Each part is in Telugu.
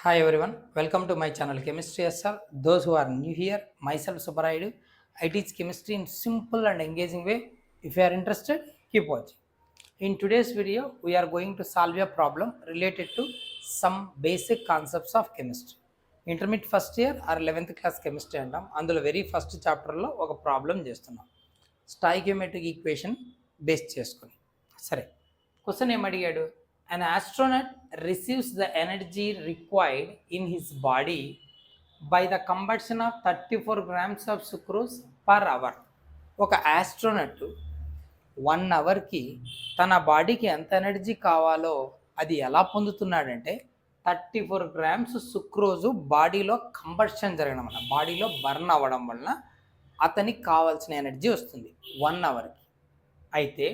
Hi everyone, welcome to my channel Chemistry SR. Those who are new here, myself Subarayudu. I teach chemistry in simple and engaging way. If you are interested, keep watching. In today's video, we are going to solve a problem related to some basic concepts of chemistry. Intermediate first year or 11th class chemistry అంటాం. అందులో వెరీ ఫస్ట్ చాప్టర్లో ఒక ప్రాబ్లం చేస్తున్నాం, స్టాయికియోమెట్రిక్ ఈక్వేషన్ బేస్ చేసుకొని. సరే, question ఏమడిగాడు? An astronaut receives the energy required in his body by the combustion of 34 grams of sucrose per hour. ఒక ఆస్ట్రోనట్ 1 అవర్కి తన బాడీకి ఎంత ఎనర్జీ కావాలో అది ఎలా పొందుతున్నాడంటే 34 గ్రామ్స్ సుక్రోజు బాడీలో కంబషన్ జరగడం వల్ల, బాడీలో బర్న్ అవ్వడం వలన అతనికి కావాల్సిన ఎనర్జీ వస్తుంది 1 అవర్కి. అయితే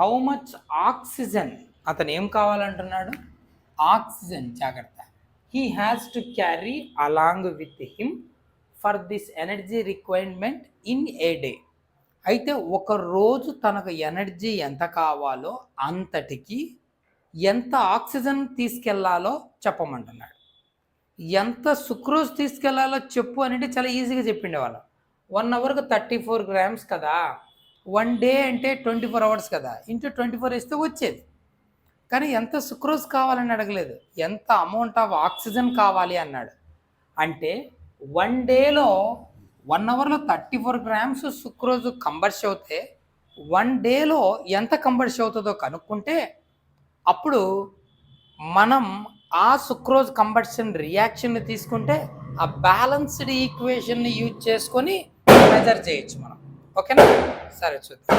హౌ మచ్ ఆక్సిజన్, అతను ఏం కావాలంటున్నాడు? ఆక్సిజన్. జాగ్రత్త, he has to carry along with him for this energy requirement in a day. అయితే ఒక రోజు తనకు ఎనర్జీ ఎంత కావాలో అంతటికి ఎంత ఆక్సిజన్ తీసుకెళ్లాలో చెప్పమంటున్నాడు. ఎంత సుక్రోజ్ తీసుకెళ్లాలో చెప్పు అనేది చాలా ఈజీగా చెప్పిండే వాళ్ళం. 1 అవర్కి 34 గ్రామ్స్ కదా, 1 డే అంటే 24 అవర్స్ కదా, ఇంటూ 24 వేస్తే వచ్చేది. కానీ ఎంత సుక్రోజ్ కావాలని అడగలేదు, ఎంత అమౌంట్ ఆఫ్ ఆక్సిజన్ కావాలి అన్నాడు. అంటే 1 డేలో 1 అవర్లో 34 గ్రామ్స్ సుక్రోజ్ కంబర్ష్ అవుతే 1 డేలో ఎంత కంబర్ష్ అవుతుందో కనుక్కుంటే అప్పుడు మనం ఆ సుక్రోజ్ కంబర్షన్ రియాక్షన్ని తీసుకుంటే ఆ బ్యాలన్స్డ్ ఈక్వేషన్ని యూజ్ చేసుకొని మెజర్ చేయొచ్చు మనం. ఓకేనా? సరే చూద్దాం.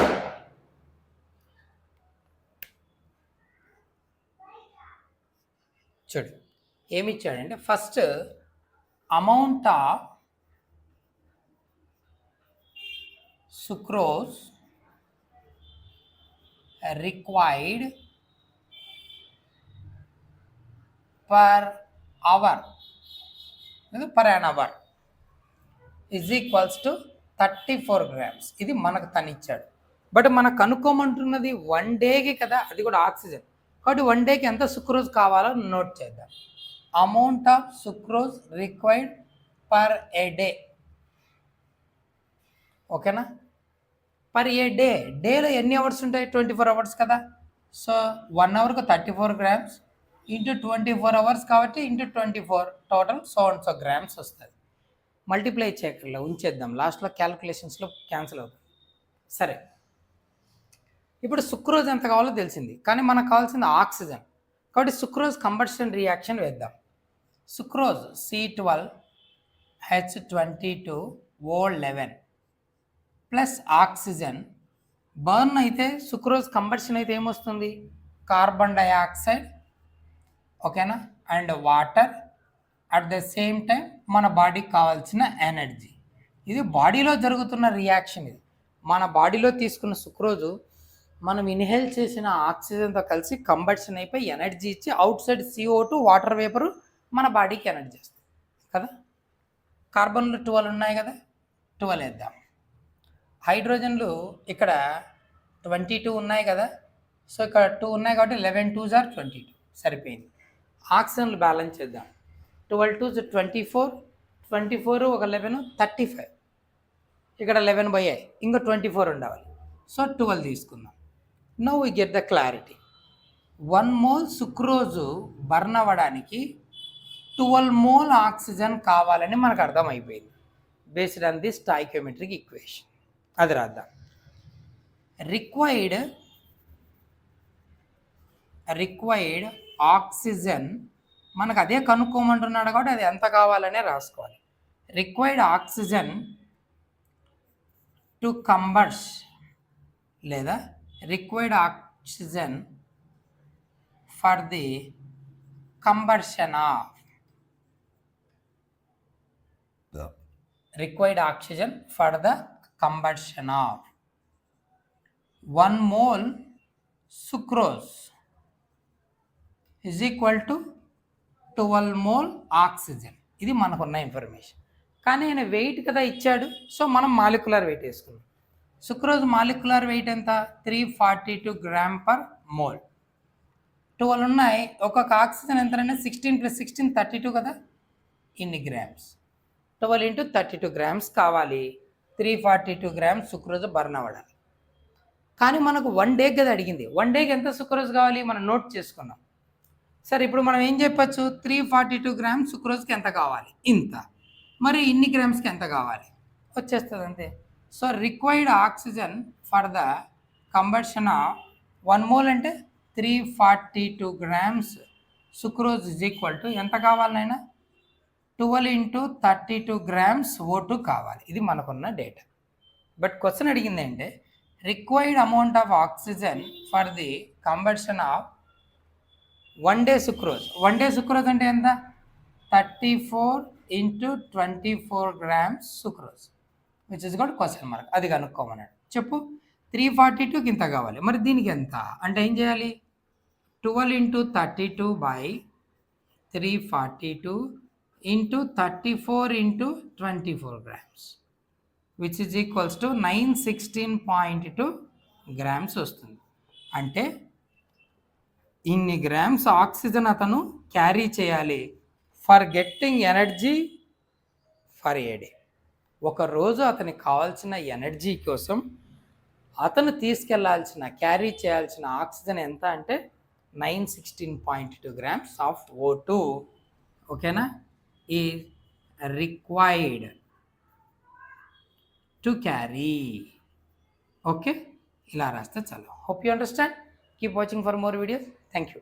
చూడు ఏమి ఇచ్చాడంటే, first amount of sucrose required per hour లేదా per an hour is equals to 34 grams. ఇది మనకు తనిచ్చాడు. బట్ మనకు కనుక్కోమంటున్నది 1 డేకి కదా, అది కూడా ఆక్సిజన్. కాబట్టి 1 డేకి ఎంత సుక్రోజ్ కావాలో నోట్ చేద్దాం. Amount of sucrose required per a day. ఓకేనా? పర్ ఏ డే, డేలో ఎన్ని అవర్స్ ఉంటాయి? 24 అవర్స్ కదా. సో 1 అవర్కు 34 గ్రామ్స్ ఇంటూ 24 అవర్స్ కాబట్టి ఇంటూ 24 టోటల్ సో గ్రామ్స్ వస్తుంది. మల్టిప్లై చేయకుండా ఉంచేద్దాం, లాస్ట్లో క్యాలిక్యులేషన్స్లో క్యాన్సిల్ అవుతుంది. సరే, ఇప్పుడు సుక్రోజ్ ఎంత కావాలో తెలిసింది, కానీ మనకు కావాల్సింది ఆక్సిజన్. కాబట్టి సుక్రోజ్ కంబషన్ రియాక్షన్ వేద్దాం. Sucrose C12H22O11 plus oxygen. Burn అయితే సుక్రోజ్ కంబషన్ అయితే ఏమొస్తుంది? కార్బన్ డైఆక్సైడ్, ఓకేనా, and water. At the same time మన బాడీకి కావాల్సిన ఎనర్జీ. ఇది బాడీలో జరుగుతున్న రియాక్షన్. ఇది మన బాడీలో తీసుకున్న సుక్రోజు మనం ఇన్హేల్ చేసిన ఆక్సిజన్తో కలిసి కంబషన్ అయిపోయి ఎనర్జీ ఇచ్చి out side CO2 water vapour మన బాడీకి ఎనర్జీ వస్తుంది కదా. కార్బన్లు 12 ఉన్నాయి కదా, 12 వేద్దాం. హైడ్రోజన్లు ఇక్కడ 22 ఉన్నాయి కదా, సో ఇక్కడ 2 ఉన్నాయి కాబట్టి 11 2s are 22, సరిపోయింది. ఆక్సిజన్లు బ్యాలెన్స్ చేద్దాం. 12 2s 24, 24 ఒక 11 35, ఇక్కడ 11 పోయాయి, ఇంకా 24 ఉండాలి. సో 12 తీసుకుందాం. Now we get the clarity. 1 mole sucrose burn అవ్వడానికి 12 మోల్ ఆక్సిజన్ కావాలని మనకు అర్థమైపోయింది based on the stoichiometric equation. అది రాద్దాం. రిక్వైర్డ్ ఆక్సిజన్ మనకు అదే కనుక్కోమంటున్నాడు కాబట్టి అది ఎంత కావాలనే రాసుకోవాలి. రిక్వైర్డ్ ఆక్సిజన్ టు కంబర్స్ లేదా required oxygen for the combustion of required oxygen for the combustion of 1 mole sucrose is equal to 12 mole oxygen. ఇది మనకున్న ఇన్ఫర్మేషన్. కానీ ఆయన వెయిట్ కదా ఇచ్చాడు, సో మనం మాలిక్యులర్ వెయిట్ వేసుకున్నాం. సుక్రోజ్ మాలిక్యులర్ వెయిట్ ఎంత? 342 గ్రామ్ పర్ మోల్. 12 ఉన్నాయి. ఒక్కొక్క ఆక్సిజన్ ఎంతనంటే 16 + 16 32 కదా, ఇన్ని గ్రామ్స్. 12 × 32 గ్రామ్స్ కావాలి. 342 గ్రామ్స్ సుక్రోజ్ బర్న్ అవ్వడానికి. కానీ మనకు 1 డేకి కదా అడిగింది. 1 డేకి ఎంత సుక్రోజ్ కావాలి మనం నోట్ చేసుకున్నాం. సరే, ఇప్పుడు మనం ఏం చెప్పచ్చు, 342 గ్రామ్స్ సుక్రోజ్కి ఎంత కావాలి, ఇంత. మరి ఇన్ని గ్రామ్స్కి ఎంత కావాలి వచ్చేస్తుంది అంతే. So required oxygen for the combustion of 1 mole అంటే 342 grams sucrose is equal to ఎంత కావాలనైనా 12 × 32 గ్రామ్స్ O2 కావాలి. ఇది మనకున్న డేటా. బట్ క్వశ్చన్ అడిగింది అంటే required amount of oxygen for the combustion of 1 day sucrose. 1 day sucrose అంటే ఎంత, 34 × 24 grams sucrose, which is got question mark. అది కనుక్కోమన్నాడు. చెప్పు, 342కి ఇంత కావాలి, మరి దీనికి ఎంత అంటే ఏం చేయాలి, 12 × 32 / 342 × 34 × 24 grams, which is equals to 916.2 grams వస్తుంది. అంటే ఇన్ని గ్రామ్స్ ఆక్సిజన్ అతను క్యారీ చేయాలి for getting energy for a day. ఒకరోజు అతనికి కావాల్సిన ఎనర్జీ కోసం అతను తీసుకెళ్లాల్సిన క్యారీ చేయాల్సిన ఆక్సిజన్ ఎంత అంటే 916.2 గ్రామ్స్ ఆఫ్ O2. ఓకేనా, ఈ రిక్వైర్డ్ టు క్యారీ. ఓకే, ఇలా రాస్తే చాలు. Hope you understand. Keep watching for more videos. Thank you.